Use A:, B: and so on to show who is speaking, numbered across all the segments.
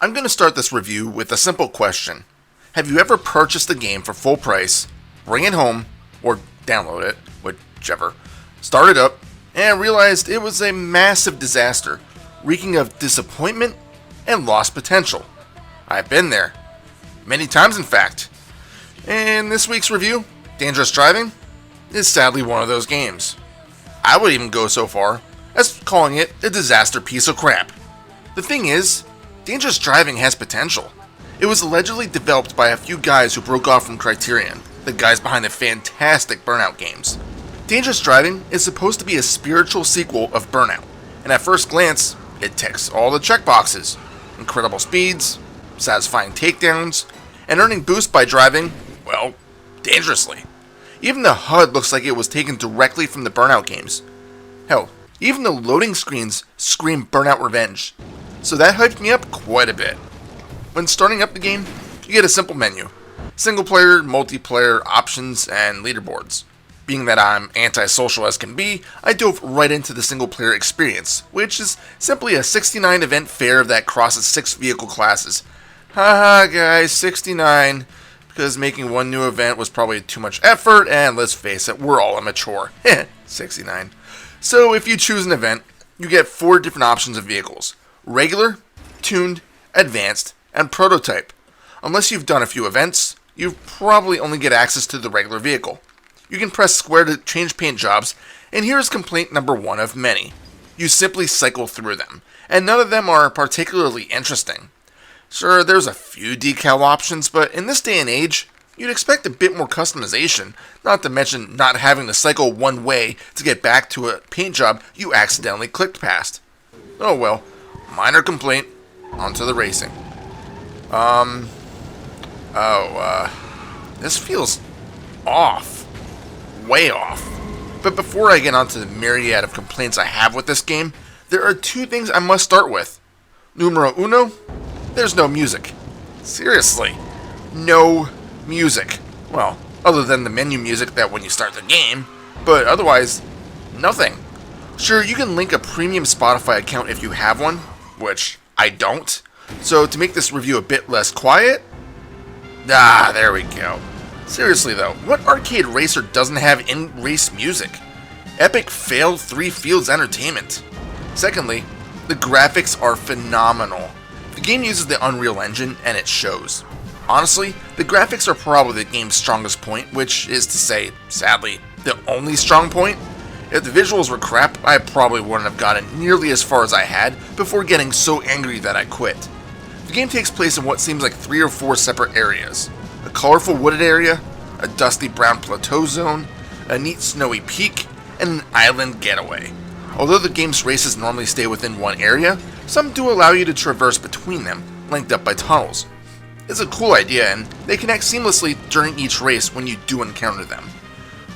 A: I'm going to start this review with a simple question. Have you ever purchased a game for full price, bring it home, or download it, whichever, start it up, and realized it was a massive disaster, reeking of disappointment and lost potential? I've been there. Many times, in fact. And this week's review, Dangerous Driving, is sadly one of those games. I would even go so far as calling it a disaster piece of crap. The thing is, Dangerous Driving has potential. It was allegedly developed by a few guys who broke off from Criterion, the guys behind the fantastic Burnout games. Dangerous Driving is supposed to be a spiritual sequel of Burnout, and at first glance, it ticks all the checkboxes. Incredible speeds, satisfying takedowns, and earning boost by driving, well, dangerously. Even the HUD looks like it was taken directly from the Burnout games. Hell, even the loading screens scream Burnout Revenge. So that hyped me up quite a bit. When starting up the game, you get a simple menu. Single player, multiplayer, options, and leaderboards. Being that I'm antisocial as can be, I dove right into the single player experience, which is simply a 69 event fair that crosses 6 vehicle classes. Haha guys, 69, because making one new event was probably too much effort, and let's face it, we're all immature. 69. So if you choose an event, you get 4 different options of vehicles. Regular, tuned, advanced, and prototype. Unless you've done a few events, you probably only get access to the regular vehicle. You can press square to change paint jobs, and here's complaint number 1 of many. You simply cycle through them, and none of them are particularly interesting. Sure, there's a few decal options, but in this day and age, you'd expect a bit more customization, not to mention not having to cycle one way to get back to a paint job you accidentally clicked past. Oh well. Minor complaint, onto the racing. This feels off. Way off. But before I get onto the myriad of complaints I have with this game, there are 2 things I must start with. Numero uno, there's no music. Seriously, no music. Well, other than the menu music that when you start the game, but otherwise, nothing. Sure, you can link a premium Spotify account if you have one, which I don't. So to make this review a bit less quiet, there we go. Seriously though, what arcade racer doesn't have in-race music? Epic fail 3 Fields Entertainment. Secondly, the graphics are phenomenal. The game uses the Unreal Engine and it shows. Honestly, the graphics are probably the game's strongest point, which is to say, sadly, the only strong point. If the visuals were crap, I probably wouldn't have gotten nearly as far as I had before getting so angry that I quit. The game takes place in what seems like 3 or 4 separate areas. A colorful wooded area, a dusty brown plateau zone, a neat snowy peak, and an island getaway. Although the game's races normally stay within one area, some do allow you to traverse between them, linked up by tunnels. It's a cool idea, and they connect seamlessly during each race when you do encounter them.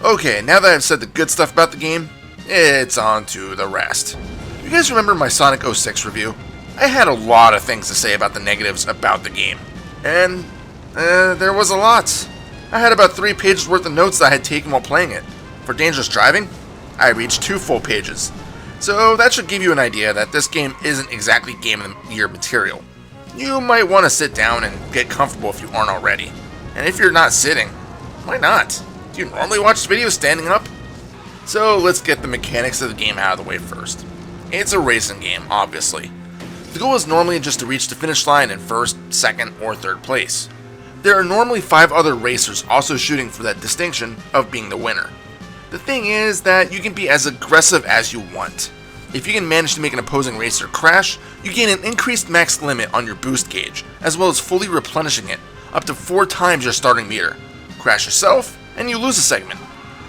A: Okay, now that I've said the good stuff about the game, it's on to the rest. You guys remember my Sonic 06 review? I had a lot of things to say about the negatives about the game. And, there was a lot. I had about 3 pages worth of notes that I had taken while playing it. For Dangerous Driving, I reached 2 full pages. So that should give you an idea that this game isn't exactly Game of the Year material. You might want to sit down and get comfortable if you aren't already. And if you're not sitting, why not? Do you normally watch videos standing up? So let's get the mechanics of the game out of the way first. It's a racing game, obviously. The goal is normally just to reach the finish line in 1st, 2nd, or 3rd place. There are normally 5 other racers also shooting for that distinction of being the winner. The thing is that you can be as aggressive as you want. If you can manage to make an opposing racer crash, you gain an increased max limit on your boost gauge, as well as fully replenishing it, up to 4 times your starting meter. Crash yourself, and you lose a segment.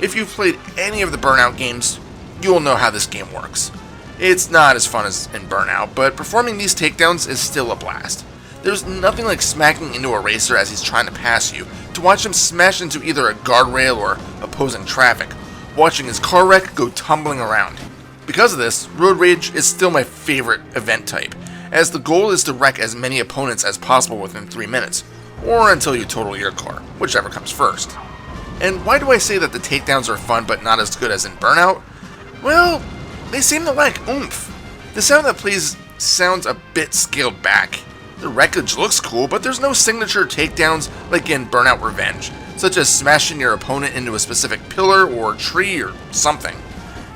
A: If you've played any of the Burnout games, you'll know how this game works. It's not as fun as in Burnout, but performing these takedowns is still a blast. There's nothing like smacking into a racer as he's trying to pass you, to watch him smash into either a guardrail or opposing traffic, watching his car wreck go tumbling around. Because of this, Road Rage is still my favorite event type, as the goal is to wreck as many opponents as possible within 3 minutes, or until you total your car, whichever comes first. And why do I say that the takedowns are fun but not as good as in Burnout? Well, they seem to lack oomph. The sound that plays sounds a bit scaled back. The wreckage looks cool, but there's no signature takedowns like in Burnout Revenge, such as smashing your opponent into a specific pillar or tree or something.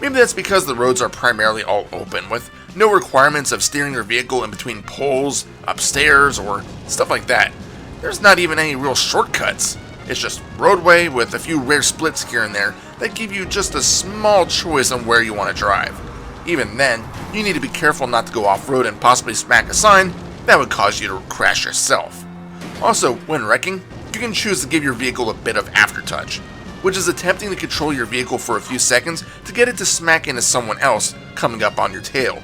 A: Maybe that's because the roads are primarily all open, with no requirements of steering your vehicle in between poles, upstairs, or stuff like that. There's not even any real shortcuts. It's just roadway with a few rare splits here and there that give you just a small choice on where you want to drive. Even then, you need to be careful not to go off-road and possibly smack a sign that would cause you to crash yourself. Also, when wrecking, you can choose to give your vehicle a bit of aftertouch, which is attempting to control your vehicle for a few seconds to get it to smack into someone else coming up on your tail.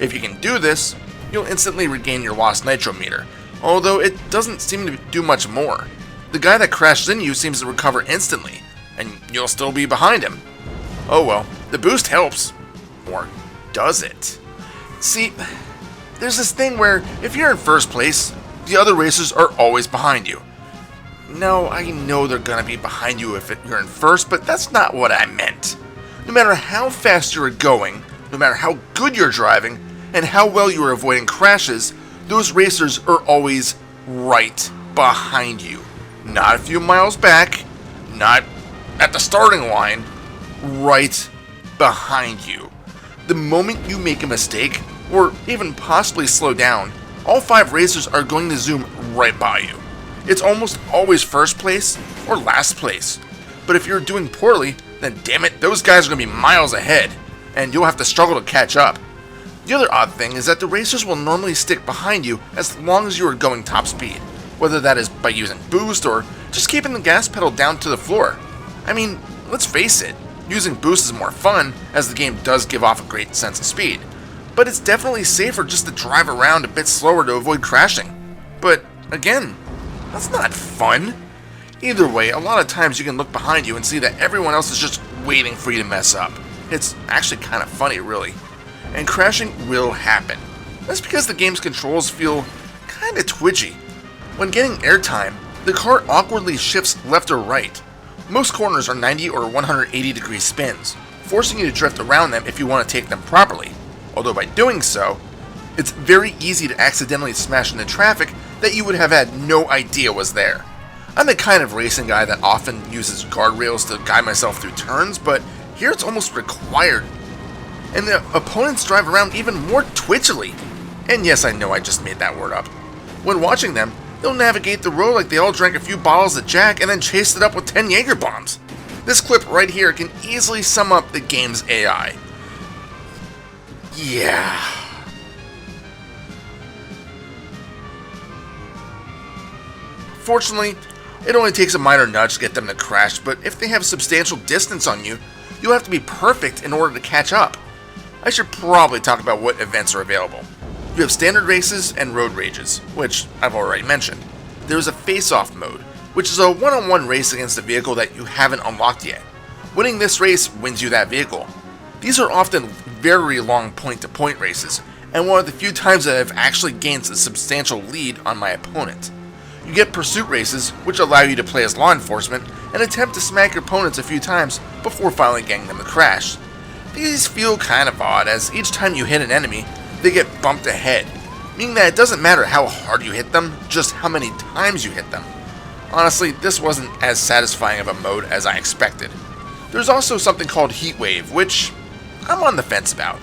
A: If you can do this, you'll instantly regain your lost nitro meter, although it doesn't seem to do much more. The guy that crashed into you seems to recover instantly, and you'll still be behind him. Oh well, the boost helps. Or does it? See, there's this thing where if you're in first place, the other racers are always behind you. No, I know they're gonna be behind you if you're in first, but that's not what I meant. No matter how fast you're going, no matter how good you're driving, and how well you are avoiding crashes, those racers are always right behind you. Not a few miles back, not at the starting line, right behind you. The moment you make a mistake, or even possibly slow down, all 5 racers are going to zoom right by you. It's almost always first place or last place. But if you're doing poorly, then damn it, those guys are going to be miles ahead, and you'll have to struggle to catch up. The other odd thing is that the racers will normally stick behind you as long as you are going top speed, whether that is by using boost or just keeping the gas pedal down to the floor. I mean, let's face it, using boost is more fun, as the game does give off a great sense of speed, but it's definitely safer just to drive around a bit slower to avoid crashing. But again, that's not fun. Either way, a lot of times you can look behind you and see that everyone else is just waiting for you to mess up. It's actually kind of funny, really. And crashing will happen. That's because the game's controls feel kind of twitchy. When getting airtime, the car awkwardly shifts left or right. Most corners are 90 or 180 degree spins, forcing you to drift around them if you want to take them properly. Although by doing so, it's very easy to accidentally smash into traffic that you would have had no idea was there. I'm the kind of racing guy that often uses guardrails to guide myself through turns, but here it's almost required. And the opponents drive around even more twitchily. And yes, I know I just made that word up. When watching them, they'll navigate the road like they all drank a few bottles of Jack and then chased it up with 10 Jaeger bombs. This clip right here can easily sum up the game's AI. Yeah. Fortunately, it only takes a minor nudge to get them to crash, but if they have substantial distance on you, you'll have to be perfect in order to catch up. I should probably talk about what events are available. You have standard races and road rages, which I've already mentioned. There is a face-off mode, which is a one-on-one race against a vehicle that you haven't unlocked yet. Winning this race wins you that vehicle. These are often very long point-to-point races, and one of the few times that I've actually gained a substantial lead on my opponent. You get pursuit races, which allow you to play as law enforcement and attempt to smack your opponents a few times before finally getting them to crash. These feel kind of odd, as each time you hit an enemy, they get bumped ahead, meaning that it doesn't matter how hard you hit them, just how many times you hit them. Honestly, this wasn't as satisfying of a mode as I expected. There's also something called Heat Wave, which I'm on the fence about.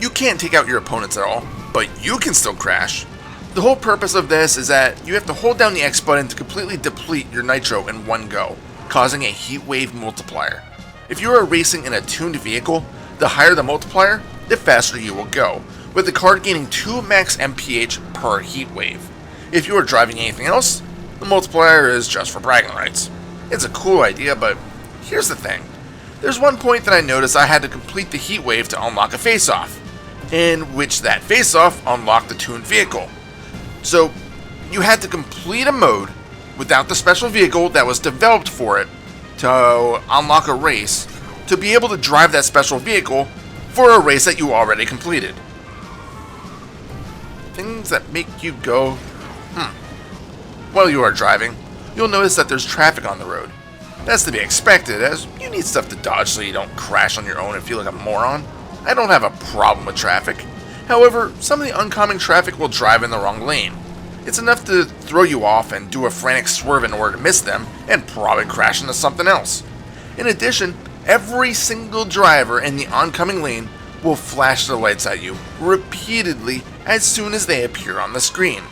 A: You can't take out your opponents at all, but you can still crash. The whole purpose of this is that you have to hold down the X button to completely deplete your nitro in one go, causing a heat wave multiplier. If you are racing in a tuned vehicle, the higher the multiplier, the faster you will go, with the car gaining 2 max MPH per heat wave. If you are driving anything else, the multiplier is just for bragging rights. It's a cool idea, but here's the thing. There's one point that I noticed I had to complete the heat wave to unlock a face-off, in which that face-off unlocked the tuned vehicle. So, you had to complete a mode without the special vehicle that was developed for it to unlock a race to be able to drive that special vehicle for a race that you already completed. Things that make you go, While you are driving, you'll notice that there's traffic on the road. That's to be expected, as you need stuff to dodge so you don't crash on your own and feel like a moron. I don't have a problem with traffic. However, some of the oncoming traffic will drive in the wrong lane. It's enough to throw you off and do a frantic swerve in order to miss them and probably crash into something else. In addition, every single driver in the oncoming lane will flash their lights at you repeatedly as soon as they appear on the screen.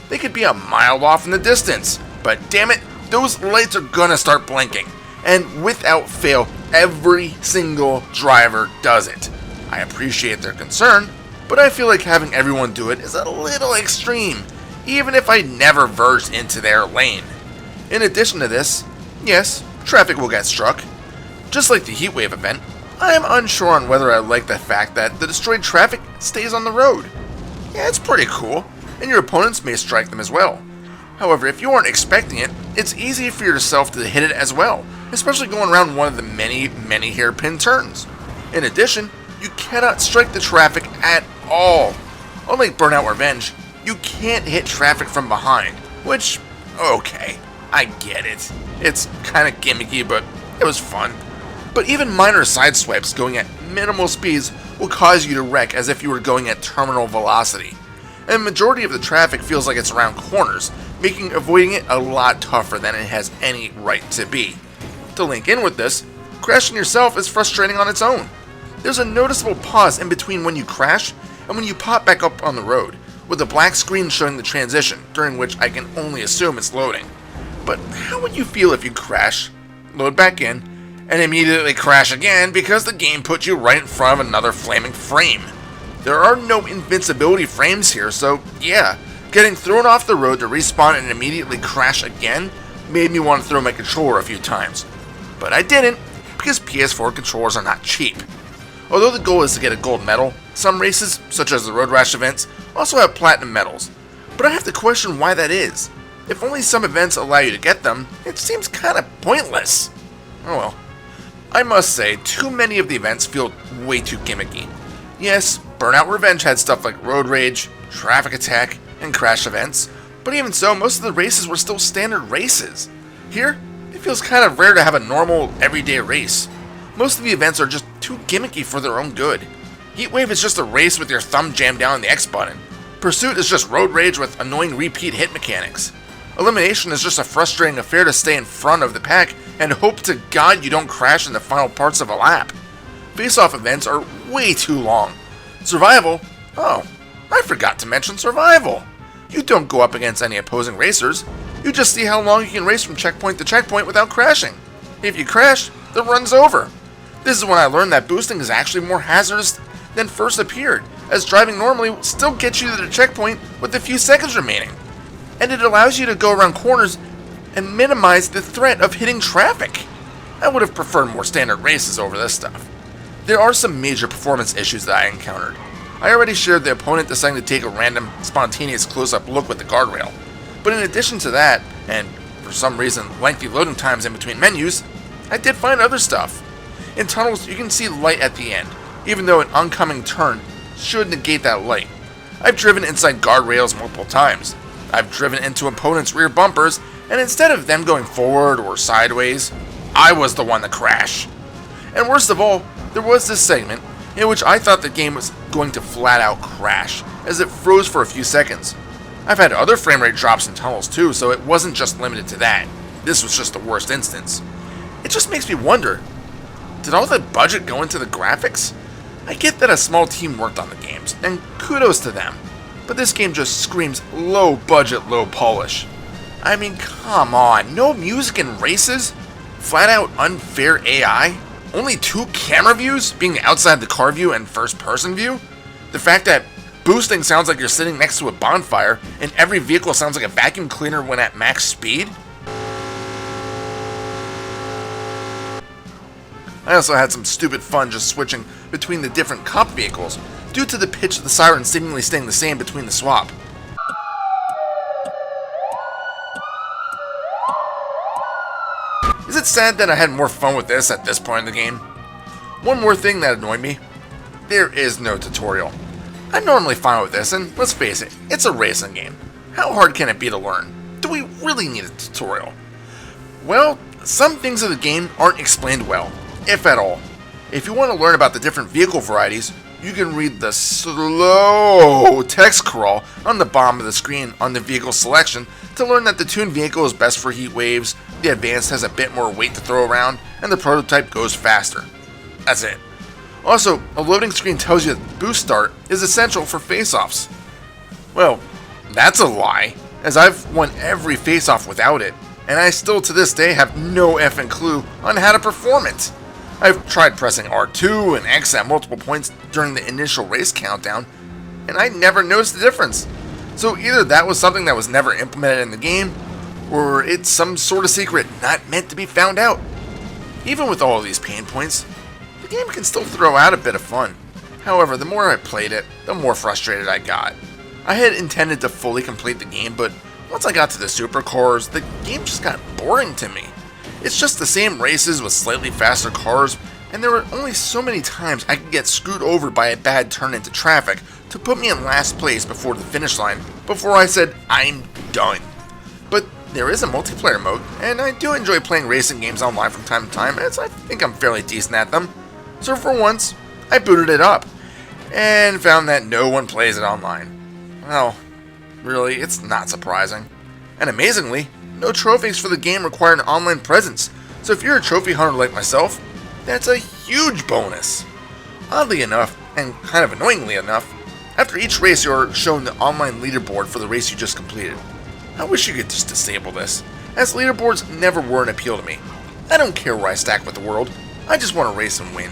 A: They could be a mile off in the distance, but damn it, those lights are gonna start blinking. And without fail, every single driver does it. I appreciate their concern, but I feel like having everyone do it is a little extreme, even if I never verged into their lane. In addition to this, yes, traffic will get struck. Just like the heatwave event, I am unsure on whether I like the fact that the destroyed traffic stays on the road. Yeah, it's pretty cool, and your opponents may strike them as well. However, if you aren't expecting it, it's easy for yourself to hit it as well, especially going around one of the many hairpin turns. In addition, you cannot strike the traffic at all. Unlike Burnout Revenge, you can't hit traffic from behind, which, okay, I get it. It's kinda gimmicky, but it was fun. But even minor side swipes going at minimal speeds will cause you to wreck as if you were going at terminal velocity. And the majority of the traffic feels like it's around corners, making avoiding it a lot tougher than it has any right to be. To link in with this, crashing yourself is frustrating on its own. There's a noticeable pause in between when you crash and when you pop back up on the road, with a black screen showing the transition, during which I can only assume it's loading. But how would you feel if you crash, load back in, and immediately crash again because the game put you right in front of another flaming frame? There are no invincibility frames here, so yeah, getting thrown off the road to respawn and immediately crash again made me want to throw my controller a few times. But I didn't, because PS4 controllers are not cheap. Although the goal is to get a gold medal, some races, such as the Road Rash events, also have platinum medals. But I have to question why that is. If only some events allow you to get them, it seems kinda pointless. Oh well. I must say, too many of the events feel way too gimmicky. Yes, Burnout Revenge had stuff like Road Rage, Traffic Attack, and Crash events, but even so, most of the races were still standard races. Here, it feels kind of rare to have a normal, everyday race. Most of the events are just too gimmicky for their own good. Heatwave is just a race with your thumb jammed down on the X button. Pursuit is just Road Rage with annoying repeat hit mechanics. Elimination is just a frustrating affair to stay in front of the pack and hope to God you don't crash in the final parts of a lap. Face-off events are way too long. Survival? Oh, I forgot to mention survival. You don't go up against any opposing racers. You just see how long you can race from checkpoint to checkpoint without crashing. If you crash, the run's over. This is when I learned that boosting is actually more hazardous than first appeared, as driving normally will still gets you to the checkpoint with a few seconds remaining. And it allows you to go around corners and minimize the threat of hitting traffic. I would have preferred more standard races over this stuff. There are some major performance issues that I encountered. I already shared the opponent deciding to take a random, spontaneous close-up look with the guardrail. But in addition to that, and for some reason lengthy loading times in between menus, I did find other stuff. In tunnels, you can see light at the end, even though an oncoming turn should negate that light. I've driven inside guardrails multiple times. I've driven into opponents' rear bumpers, and instead of them going forward or sideways, I was the one to crash. And worst of all, there was this segment in which I thought the game was going to flat out crash, as it froze for a few seconds. I've had other frame rate drops in tunnels too, so it wasn't just limited to that. This was just the worst instance. It just makes me wonder, did all the budget go into the graphics? I get that a small team worked on the games, and kudos to them, but this game just screams low budget, low polish. I mean, come on, no music in races? Flat out unfair AI? Only 2 camera views, being the outside the car view and first person view? The fact that boosting sounds like you're sitting next to a bonfire, and every vehicle sounds like a vacuum cleaner when at max speed? I also had some stupid fun just switching between the different cop vehicles, due to the pitch of the siren seemingly staying the same between the swap. Is it sad that I had more fun with this at this point in the game? One more thing that annoyed me. There is no tutorial. I'm normally fine with this, and let's face it, it's a racing game. How hard can it be to learn? Do we really need a tutorial? Well, some things of the game aren't explained well, if at all. If you want to learn about the different vehicle varieties, you can read the slow text crawl on the bottom of the screen on the vehicle selection to learn that the tuned vehicle is best for heat waves, the advanced has a bit more weight to throw around, and the prototype goes faster. That's it. Also, a loading screen tells you that boost start is essential for face-offs. Well, that's a lie, as I've won every face-off without it, and I still to this day have no effing clue on how to perform it. I've tried pressing R2 and X at multiple points during the initial race countdown, and I never noticed the difference. So either that was something that was never implemented in the game, or it's some sort of secret not meant to be found out. Even with all of these pain points, the game can still throw out a bit of fun. However, the more I played it, the more frustrated I got. I had intended to fully complete the game, but once I got to the supercars, the game just got boring to me. It's just the same races with slightly faster cars, and there were only so many times I could get screwed over by a bad turn into traffic to put me in last place before the finish line, before I said, I'm done. But there is a multiplayer mode, and I do enjoy playing racing games online from time to time, as I think I'm fairly decent at them. So for once, I booted it up, and found that no one plays it online. Well, really, it's not surprising. And amazingly, no trophies for the game require an online presence, so if you're a trophy hunter like myself, that's a huge bonus. Oddly enough, and kind of annoyingly enough, after each race you're shown the online leaderboard for the race you just completed. I wish you could just disable this, as leaderboards never were an appeal to me. I don't care where I stack with the world, I just want to race and win.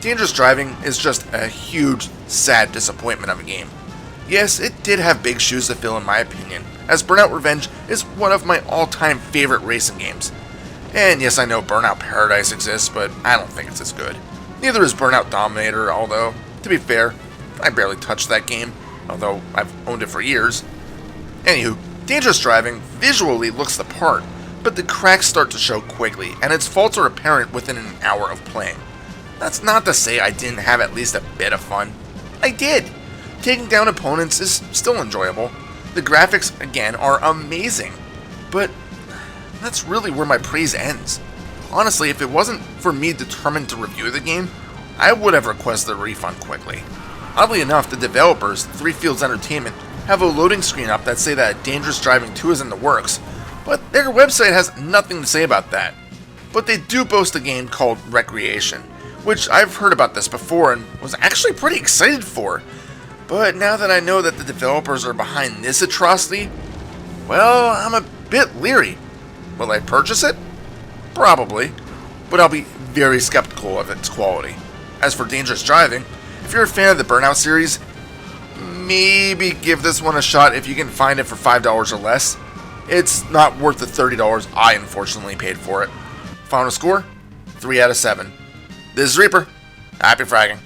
A: Dangerous Driving is just a huge, sad disappointment of a game. Yes, it did have big shoes to fill in my opinion, as Burnout Revenge is one of my all-time favorite racing games. And yes, I know Burnout Paradise exists, but I don't think it's as good. Neither is Burnout Dominator, although, to be fair, I barely touched that game, although I've owned it for years. Anywho, Dangerous Driving visually looks the part, but the cracks start to show quickly, and its faults are apparent within an hour of playing. That's not to say I didn't have at least a bit of fun. I did! Taking down opponents is still enjoyable. The graphics, again, are amazing. But that's really where my praise ends. Honestly, if it wasn't for me determined to review the game, I would have requested a refund quickly. Oddly enough, the developers, Three Fields Entertainment, have a loading screen up that say that Dangerous Driving 2 is in the works, but their website has nothing to say about that. But they do boast a game called Recreation, which I've heard about this before and was actually pretty excited for. But now that I know that the developers are behind this atrocity, well, I'm a bit leery. Will I purchase it? Probably, but I'll be very skeptical of its quality. As for Dangerous Driving, if you're a fan of the Burnout series, maybe give this one a shot if you can find it for $5 or less. It's not worth the $30 I unfortunately paid for it. Final score? 3 out of 7. This is Reaper. Happy fragging.